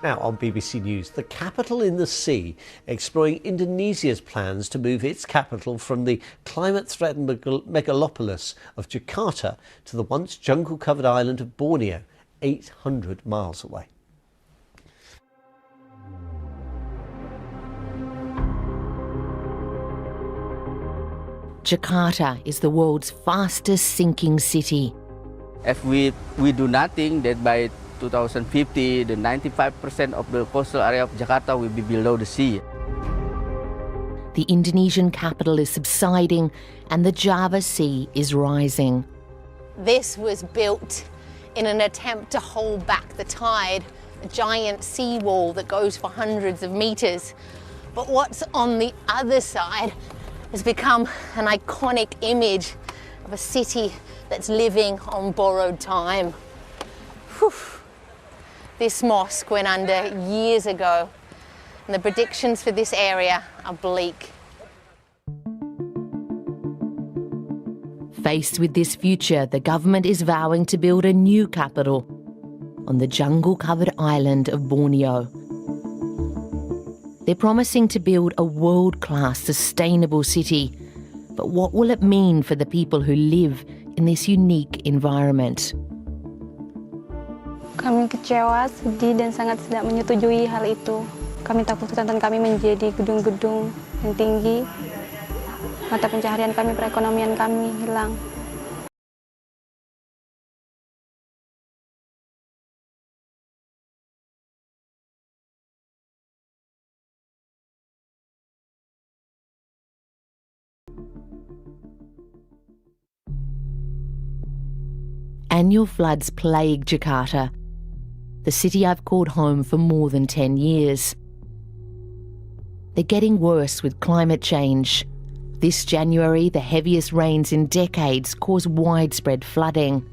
Now on BBC News, the capital in the sea, exploring Indonesia's plans to move its capital from the climate-threatened megalopolis of Jakarta to the once jungle-covered island of Borneo, 800 miles away. Jakarta is the world's fastest sinking city. If we do nothing, that by 2050, the 95% of the coastal area of Jakarta will be below the sea. The Indonesian capital is subsiding and the Java Sea is rising. This was built in an attempt to hold back the tide, a giant seawall that goes for hundreds of meters. But what's on the other side has become an iconic image of a city that's living on borrowed time. Whew. This mosque went under years ago, and the predictions for this area are bleak. Faced with this future, the government is vowing to build a new capital on the jungle-covered island of Borneo. They're promising to build a world-class sustainable city. But what will it mean for the people who live in this unique environment? Kami kecewa, sedih, dan sangat tidak menyetujui hal itu. Kami takut hutan kami menjadi gedung-gedung yang tinggi. Mata pencaharian kami, perekonomian kami hilang. Annual floods plague Jakarta, the city I've called home for more than 10 years. They're getting worse with climate change. This January, the heaviest rains in decades caused widespread flooding.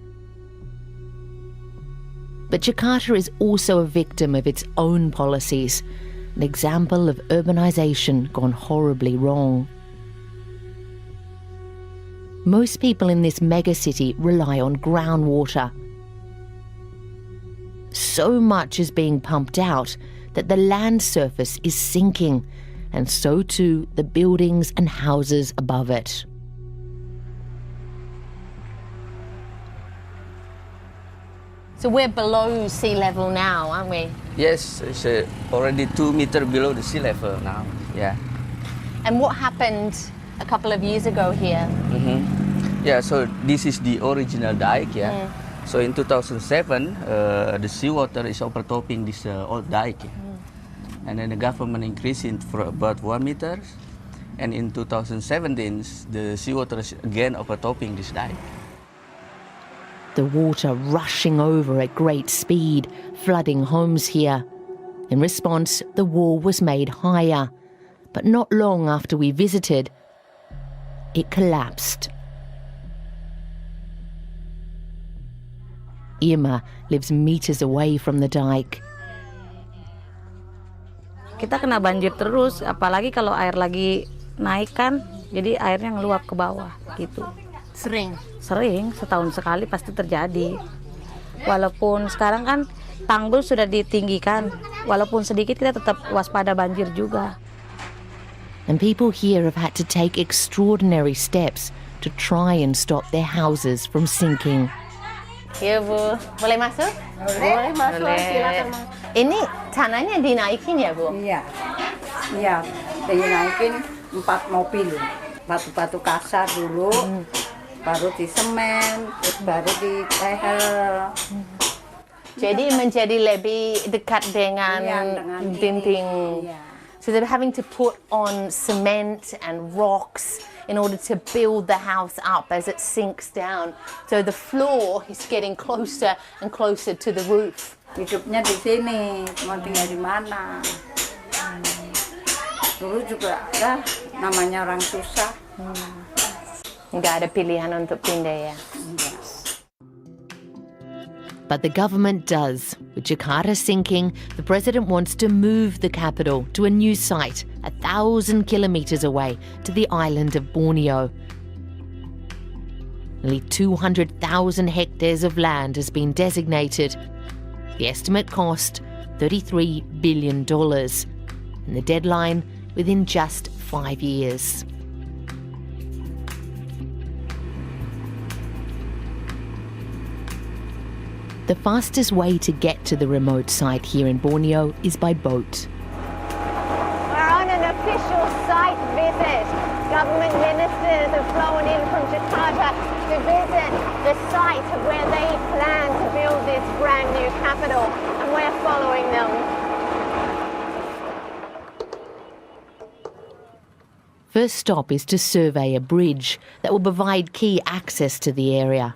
But Jakarta is also a victim of its own policies, an example of urbanisation gone horribly wrong. Most people in this megacity rely on groundwater. So much is being pumped out that the land surface is sinking, and so too the buildings and houses above it. So we're below sea level now, aren't we? Yes, it's already 2 meters below the sea level now. Yeah. And what happened a couple of years ago here? Yeah, so this is the original dike, yeah. So in 2007, the seawater is overtopping this old dike. And then the government increased it for about 1 meter. And in 2017, the seawater is again overtopping this dike. The water rushing over at great speed, flooding homes here. In response, the wall was made higher. But not long after we visited, it collapsed. Irma lives meters away from the dike. Kita kena banjir terus, apalagi kalau air lagi naik kan, jadi airnya ngeluap ke bawah gitu. Sering? Sering, setahun sekali pasti terjadi. Walaupun sekarang kan tanggul sudah ditinggikan, walaupun sedikit kita tetap waspada banjir juga. And people here have had to take extraordinary steps to try and stop their houses from sinking. Ya Bu, boleh masuk? Boleh masuk, silakan. Ini tanahnya dinaikin ya Bu? Iya, dinaikin 4 mobil. Batu-batu kasar dulu, baru di semen, terus baru di tehel. Jadi menjadi lebih dekat dengan dinding. So they're having to put on cement and rocks in order to build the house up as it sinks down. So the floor is getting closer and closer to the roof. Hidupnya di sini, mau tinggal di mana? Dulu juga ya, namanya orang susah. Nggak ada pilihan untuk pindah ya? But the government does. With Jakarta sinking, the president wants to move the capital to a new site 1,000 kilometres away to the island of Borneo. Nearly 200,000 hectares of land has been designated. The estimate cost, $33 billion, and the deadline within just 5 years. The fastest way to get to the remote site here in Borneo is by boat. We're on an official site visit. Government ministers have flown in from Jakarta to visit the site where they plan to build this brand new capital, and we're following them. First stop is to survey a bridge that will provide key access to the area.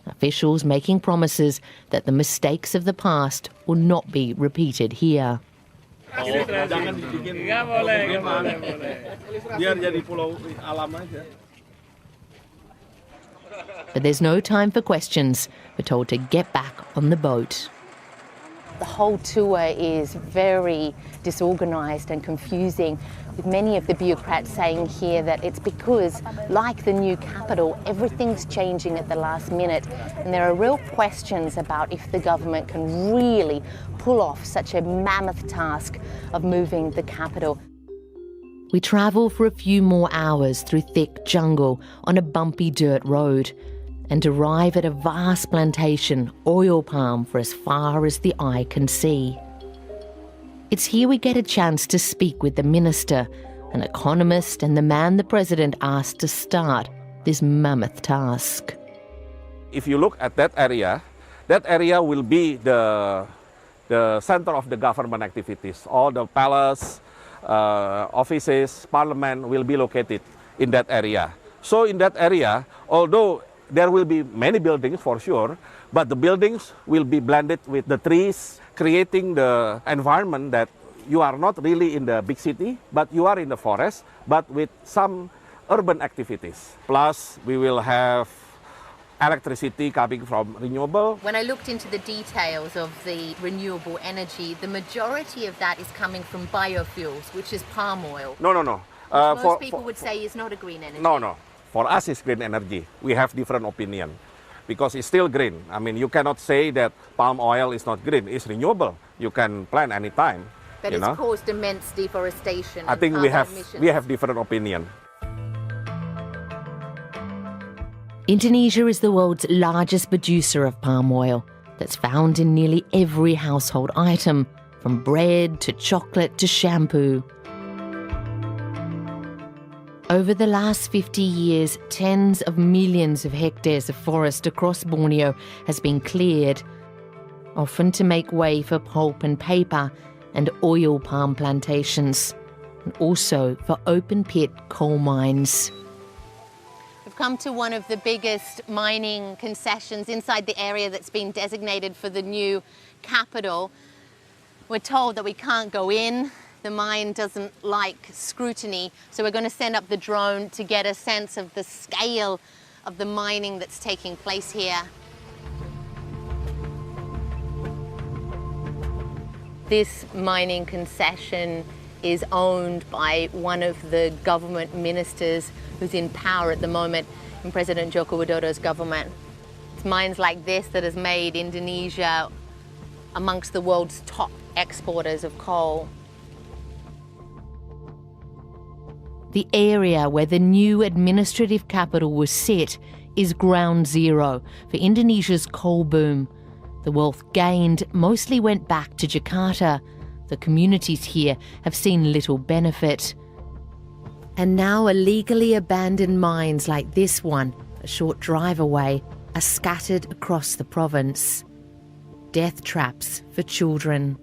Officials making promises that the mistakes of the past will not be repeated here. But there's no time for questions. We're told to get back on the boat. The whole tour is very disorganised and confusing, with many of the bureaucrats saying here that it's because, like the new capital, everything's changing at the last minute, and there are real questions about if the government can really pull off such a mammoth task of moving the capital. We travel for a few more hours through thick jungle on a bumpy dirt road, and arrive at a vast plantation, oil palm for as far as the eye can see. It's here we get a chance to speak with the minister, an economist, and the man the president asked to start this mammoth task. If you look at that area will be the center of the government activities. All the palace, offices, parliament will be located in that area. So in that area, although there will be many buildings for sure, but the buildings will be blended with the trees, creating the environment that you are not really in the big city, but you are in the forest, but with some urban activities. Plus, we will have electricity coming from renewable. When I looked into the details of the renewable energy, the majority of that is coming from biofuels, which is palm oil. No. Most people would say is not a green energy. No. For us, it's green energy. We have different opinion because it's still green. I mean, you cannot say that palm oil is not green. It's renewable. You can plant anytime. But it's caused immense deforestation. I think we have different opinion. Indonesia is the world's largest producer of palm oil that's found in nearly every household item, from bread to chocolate to shampoo. Over the last 50 years, tens of millions of hectares of forest across Borneo has been cleared, often to make way for pulp and paper and oil palm plantations, and also for open-pit coal mines. We've come to one of the biggest mining concessions inside the area that's been designated for the new capital. We're told that we can't go in. The mine doesn't like scrutiny, so we're going to send up the drone to get a sense of the scale of the mining that's taking place here. This mining concession is owned by one of the government ministers who's in power at the moment in President Joko Widodo's government. It's mines like this that has made Indonesia amongst the world's top exporters of coal. The area where the new administrative capital was set is ground zero for Indonesia's coal boom. The wealth gained mostly went back to Jakarta. The communities here have seen little benefit. And now illegally abandoned mines like this one, a short drive away, are scattered across the province. Death traps for children.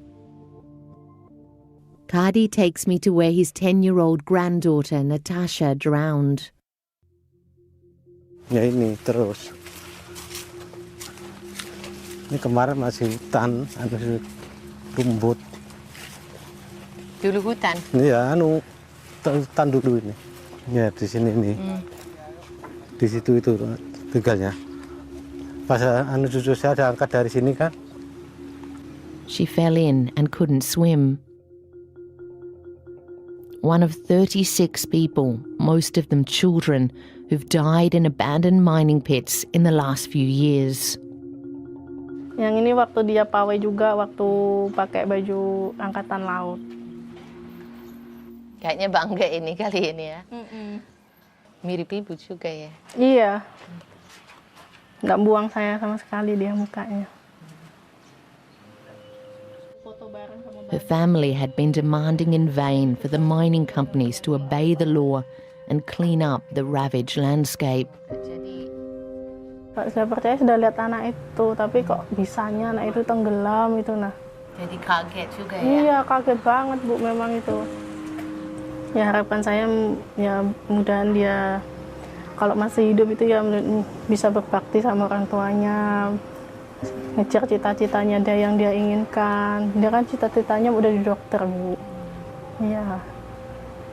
Kadi takes me to where his 10-year-old granddaughter Natasha drowned. Ya ini terus. Ini kemarin masih hutan, ada rumput. Dulu hutan? Iya, hutan dulu ini. Ya di sini nih. Di situ itu tinggalnya. Pas cucu saya ada angkat dari sini kan. She fell in and couldn't swim. One of 36 people, most of them children, who've died in abandoned mining pits in the last few years. Yang ini waktu dia pawai juga, waktu pakai baju angkatan laut. Kayaknya bangga ini kali ini ya. Mirip ibu juga ya. Iya. Nggak buang saya sama sekali dia mukanya. Her family had been demanding in vain for the mining companies to obey the law and clean up the ravaged landscape. Saya percaya sudah lihat anak itu, tapi kok bisanya anak itu tenggelam itu nah. Jadi kaget juga ya? Iya, kaget banget Bu memang itu. Ya harapan saya ya mudahan dia kalau masih hidup itu ya bisa berbakti sama orang tuanya, ngejar cita-citanya dia yang dia inginkan. Dia kan cita-citanya udah di dokter Bu. Iya,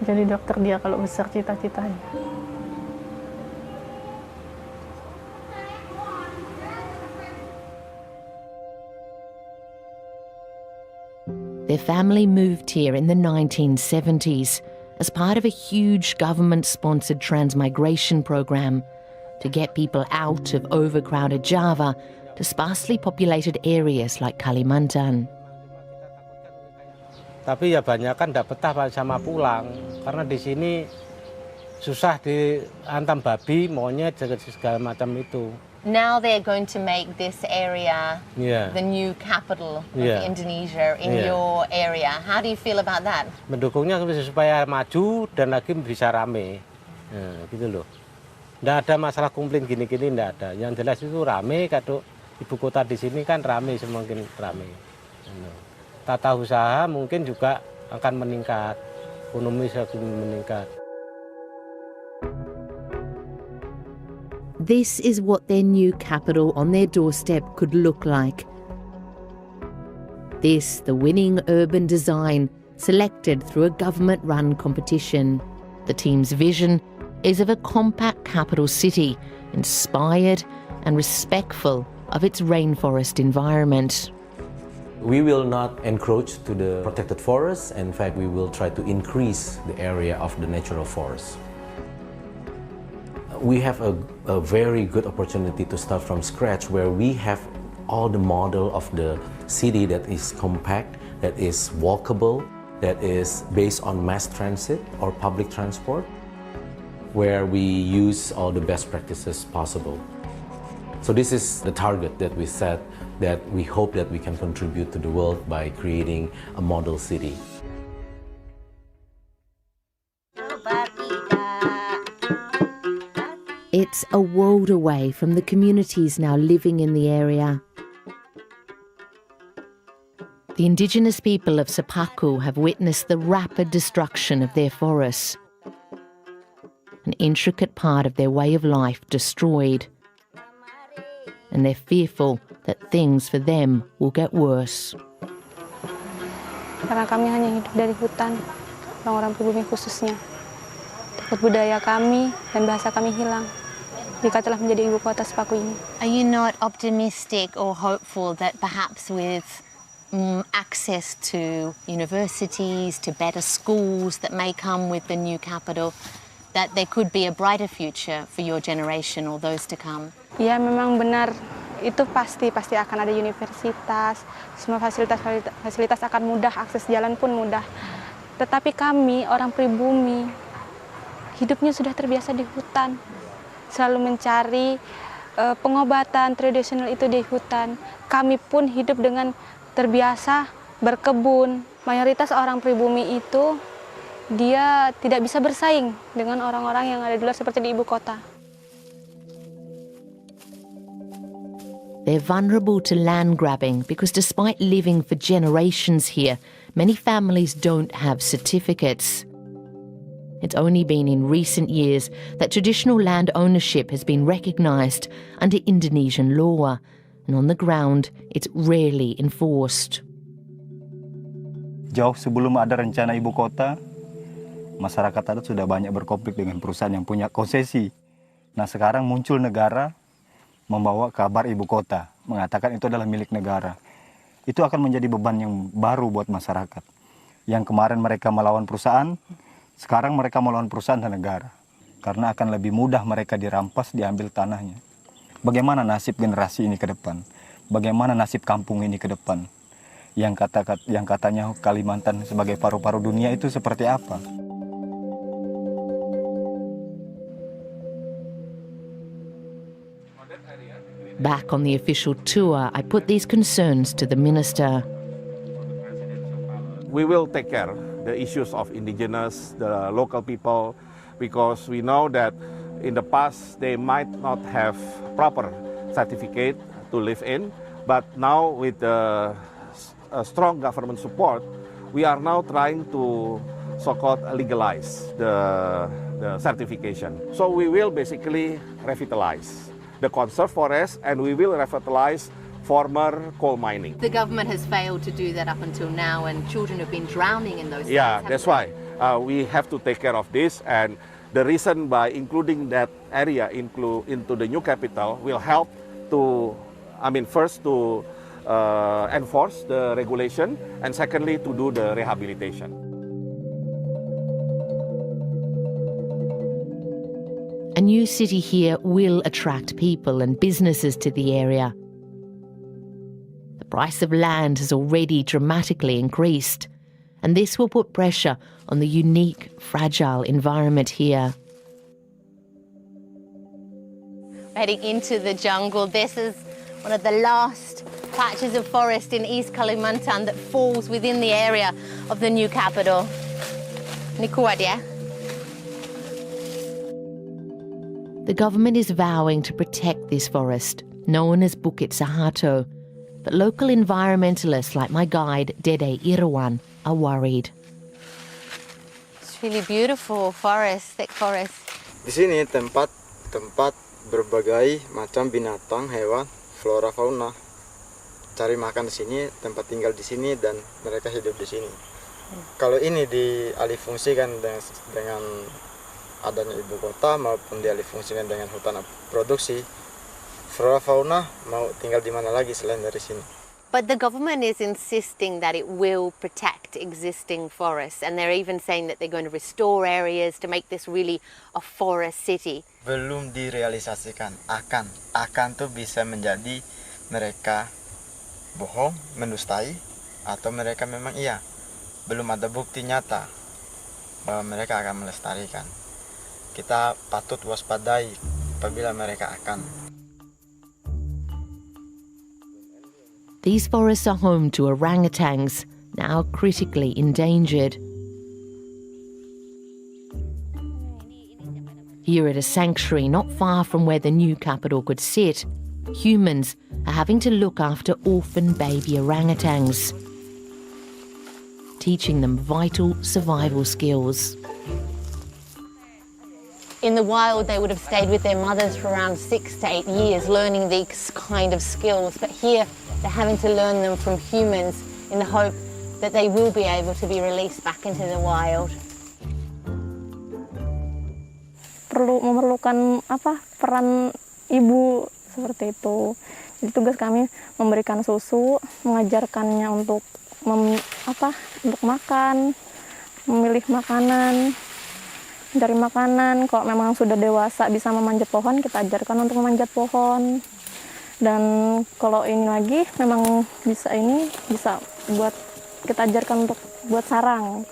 jadi dokter dia kalau besar cita-citanya. Their family moved here in the 1970s as part of a huge government-sponsored transmigration program to get people out of overcrowded Java to sparsely populated areas like Kalimantan. Tapi ya banyak kan tidak betah sama pulang, karena di sini susah diantam babi, monyet, segala macam itu. Now they're going to make this area the new capital of Indonesia in your area. How do you feel about that? Mendukungnya supaya maju dan lagi bisa rame, gitu loh. Nggak ada masalah komplain gini-gini, nggak ada. Yang jelas itu rame, kalau ibu kota di sini kan rame, semakin rame. Tata usaha mungkin juga akan meningkat, ekonomi akan meningkat. This is what their new capital on their doorstep could look like. This, the winning urban design, selected through a government-run competition. The team's vision is of a compact capital city, inspired and respectful of its rainforest environment. We will not encroach to the protected forests. In fact, we will try to increase the area of the natural forest. We have a very good opportunity to start from scratch, where we have all the model of the city that is compact, that is walkable, that is based on mass transit or public transport, where we use all the best practices possible. So this is the target that we set, that we hope that we can contribute to the world by creating a model city. It's a world away from the communities now living in the area. The indigenous people of Sepaku have witnessed the rapid destruction of their forests, an intricate part of their way of life destroyed, and they're fearful that things for them will get worse. Karena kami hanya hidup dari hutan, orang-orang pribumi khususnya. Takut budaya kami dan bahasa kami hilang jika telah menjadi ibu kota Sepaku ini. Are you not optimistic or hopeful that perhaps with access to universities, to better schools that may come with the new capital, that there could be a brighter future for your generation or those to come? Ya, memang benar. Itu pasti akan ada universitas, semua fasilitas akan mudah, akses jalan pun mudah. Tetapi kami, orang pribumi, hidupnya sudah terbiasa di hutan, selalu mencari pengobatan tradisional itu di hutan. Kami pun hidup dengan terbiasa berkebun. Mayoritas orang pribumi itu dia tidak bisa bersaing dengan orang-orang yang ada di luar seperti di ibu kota. They're vulnerable to land grabbing because despite living for generations here, many families don't have certificates. It's only been in recent years that traditional land ownership has been recognised under Indonesian law, and on the ground it's rarely enforced. Jauh sebelum ada rencana ibu kota, masyarakat adat sudah banyak berkonflik dengan perusahaan yang punya konsesi. Nah, sekarang muncul negara membawa kabar ibu kota, mengatakan itu adalah milik negara. Itu akan menjadi beban yang baru buat masyarakat. Yang kemarin mereka melawan perusahaan, sekarang mereka melawan perusahaan dan negara. Karena akan lebih mudah mereka dirampas, diambil tanahnya. Bagaimana nasib generasi ini ke depan? bagaimana nasib kampung ini ke depan. Yang katanya Kalimantan sebagai paru-paru dunia itu seperti apa. Back on the official tour, I put these concerns to the minister. We will take care the issues of indigenous, the local people, because we know that in the past they might not have proper certificate to live in, but now with the strong government support, we are now trying to so-called legalize the certification. So we will basically revitalize the conserved forest, and we will revitalize former coal mining. The government has failed to do that up until now, and children have been drowning in those. Yeah, that's why we have to take care of this, and the reason by including that area into the new capital will help to, first to enforce the regulation, and secondly to do the rehabilitation. A new city here will attract people and businesses to the area. The price of land has already dramatically increased, and this will put pressure on the unique, fragile environment here. Heading into the jungle, this is one of the last patches of forest in East Kalimantan that falls within the area of the new capital. Ini kuat ya? The government is vowing to protect this forest, known as Bukit Sahato, but local environmentalists like my guide, Dede Irawan, are worried. It's really beautiful forest, thick forest. Di sini tempat berbagai macam binatang, hewan, flora, fauna. Cari makan di sini, tempat tinggal di sini, dan mereka hidup di sini. Kalau ini dialihfungsikan dengan adanya ibu kota maupun dialihfungsikan dengan hutan produksi, flora fauna mau tinggal di mana lagi selain dari sini. But the government is insisting that it will protect existing forests, and they're even saying that they're going to restore areas to make this really a forest city. Belum direalisasikan, akan tuh bisa menjadi mereka bohong, mendustai, atau mereka memang iya. Belum ada bukti nyata bahwa mereka akan melestarikan. Kita patut waspadai apabila mereka akan. These forests are home to orangutans, now critically endangered. Here at a sanctuary not far from where the new capital could sit, humans are having to look after orphan baby orangutans, teaching them vital survival skills. In the wild, they would have stayed with their mothers for around 6 to 8 years, learning these kind of skills. But here, they're having to learn them from humans in the hope that they will be able to be released back into the wild. Memerlukan peran ibu seperti itu. Jadi tugas kami memberikan susu, mengajarkannya untuk makan, memilih makanan, mencari makanan. Kalau memang sudah dewasa bisa memanjat pohon, kita ajarkan untuk memanjat pohon. Dan kalau ini lagi memang bisa buat kita ajarkan untuk buat sarang.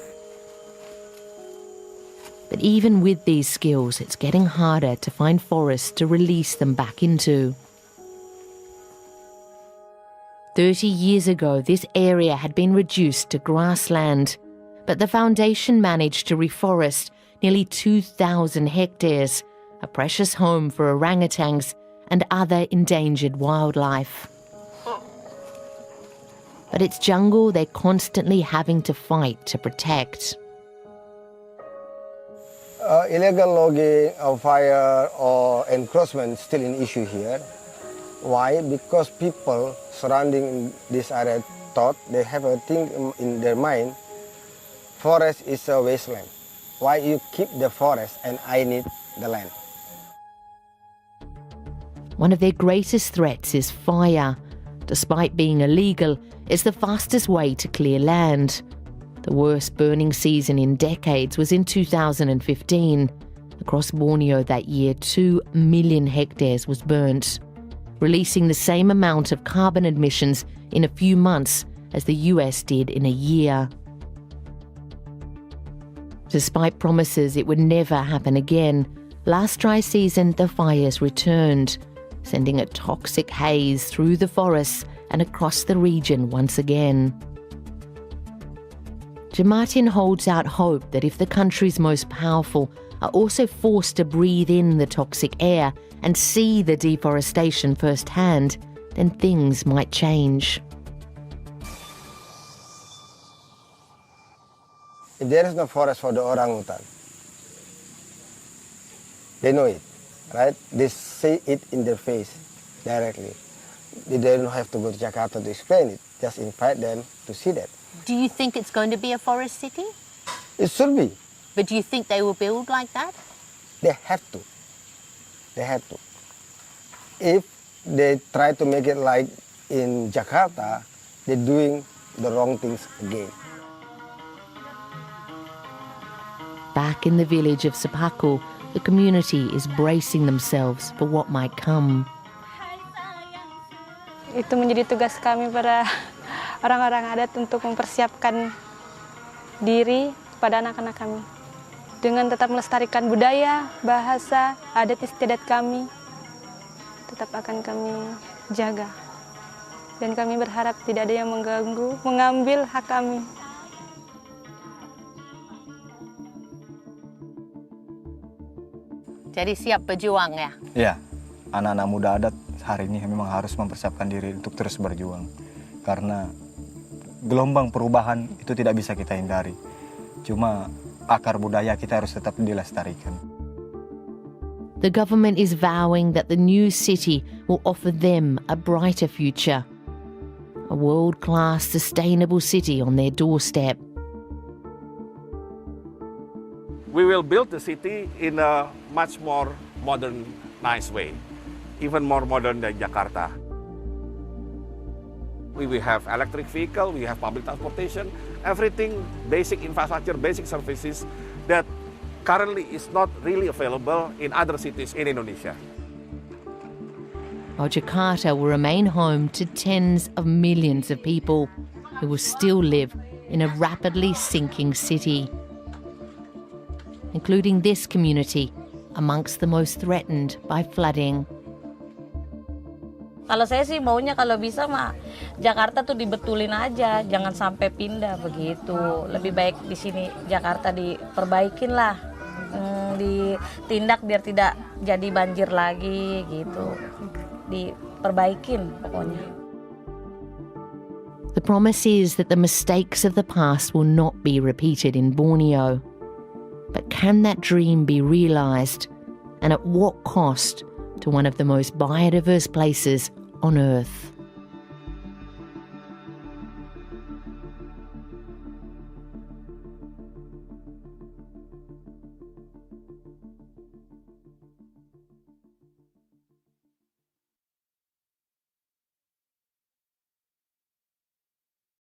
But even with these skills, it's getting harder to find forests to release them back into. 30 years ago, this area had been reduced to grassland, but the foundation managed to reforest nearly 2,000 hectares, a precious home for orangutans and other endangered wildlife. But it's jungle they're constantly having to fight to protect. Illegal logging of fire or encroachment is still an issue here. Why? Because people surrounding this area thought they have a thing in their mind, forest is a wasteland. Why you keep the forest and I need the land? One of their greatest threats is fire. Despite being illegal, it's the fastest way to clear land. The worst burning season in decades was in 2015. Across Borneo that year, 2 million hectares was burnt. releasing the same amount of carbon emissions in a few months as the US did in a year. Despite promises it would never happen again, last dry season the fires returned, sending a toxic haze through the forests and across the region once again. Jamartin holds out hope that if the country's most powerful are also forced to breathe in the toxic air and see the deforestation firsthand, then things might change. If there is no forest for the orangutan, they know it, right? They see it in their face directly. They don't have to go to Jakarta to explain it. Just invite them to see that. Do you think it's going to be a forest city? It should be. But do you think they will build like that? They have to. They have to. If they try to make it like in Jakarta, they're doing the wrong things again. Back in the village of Sepaku, the community is bracing themselves for what might come. Itu menjadi tugas kami para orang-orang adat untuk mempersiapkan diri kepada anak-anak kami. Dengan tetap melestarikan budaya, bahasa, adat istiadat kami, tetap akan kami jaga. Dan kami berharap tidak ada yang mengganggu, mengambil hak kami. Jadi siap berjuang ya? Ya, anak-anak muda adat hari ini memang harus mempersiapkan diri untuk terus berjuang. Karena gelombang perubahan itu tidak bisa kita hindari. Cuma akar budaya kita harus tetap dilestarikan. The government is vowing that the new city will offer them a brighter future. A world-class sustainable city on their doorstep. We will build the city in a much more modern, nice way, even more modern than Jakarta. We will have electric vehicle, we have public transportation, everything, basic infrastructure, basic services that currently is not really available in other cities in Indonesia. While Jakarta will remain home to tens of millions of people who will still live in a rapidly sinking city, including this community, amongst the most threatened by flooding. Kalau saya sih maunya kalau bisa mah Jakarta tuh dibetulin aja, jangan sampai pindah begitu. Lebih baik di sini Jakarta diperbaikin lah, ditindak biar tidak jadi banjir lagi gitu, diperbaikin pokoknya. The promise is that the mistakes of the past will not be repeated in Borneo. But can that dream be realised, and at what cost to one of the most biodiverse places on Earth?